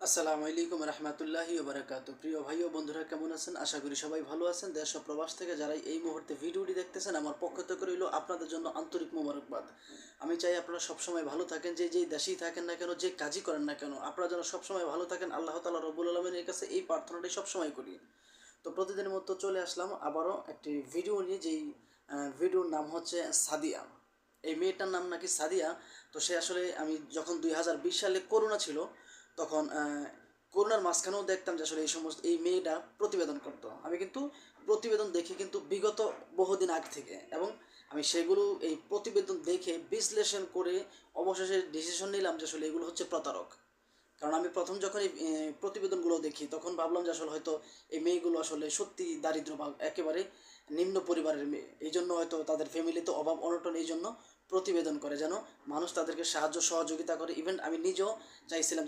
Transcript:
আসসালামু আলাইকুম রহমতুল্লাহি ওবরাকাতু। প্রিয় ভাই ও বন্ধুরা, কেমন আছেন? আশা করি সবাই ভালো আছেন। দেশ ও প্রবাস থেকে যারা এই মুহূর্তে ভিডিওটি দেখতেছেন, আমার পক্ষ থেকে রইল আপনাদের জন্য আন্তরিক মোবারকবাদ। আমি চাই আপনারা সবসময় ভালো থাকেন, যেই দেশেই থাকেন না কেন, যে কাজই করেন না কেন, আপনারা যেন সবসময় ভালো থাকেন। আল্লাহ তাআলা রব্বুল আলামিনের কাছে এই প্রার্থনাটাই সবসময় করি। তো প্রতিদিনের মতো চলে আসলাম আবারও একটি ভিডিও নিয়ে, যেই ভিডিওর নাম হচ্ছে সাদিয়া। এই মেয়েটার নাম নাকি সাদিয়া। তো সে আসলে, আমি যখন 2020 সালে করোনা ছিল, তখন করোনার মাঝখানেও দেখতাম যে আসলে এই মেয়েটা প্রতিবেদন করতো। আমি কিন্তু প্রতিবেদন দেখি কিন্তু বিগত বহুদিন আগ থেকে, এবং আমি সেগুলো এই প্রতিবেদন দেখে বিশ্লেষণ করে অবশেষে ডিসিশন নিলাম যে আসলে এগুলো হচ্ছে প্রতারক। কারণ আমি প্রথম যখন এই প্রতিবেদনগুলো দেখি, তখন ভাবলাম যে আসলে হয়তো এই মেয়েগুলো আসলে সত্যি দারিদ্র বা একেবারে নিম্ন পরিবারের মেয়ে, এই জন্য হয়তো তাদের ফ্যামিলিতে অভাব অনটন, এই জন্য প্রতিবেদন করে যেন মানুষ তাদেরকে সাহায্য সহযোগিতা করে। ইভেন আমি নিজেও চাইছিলাম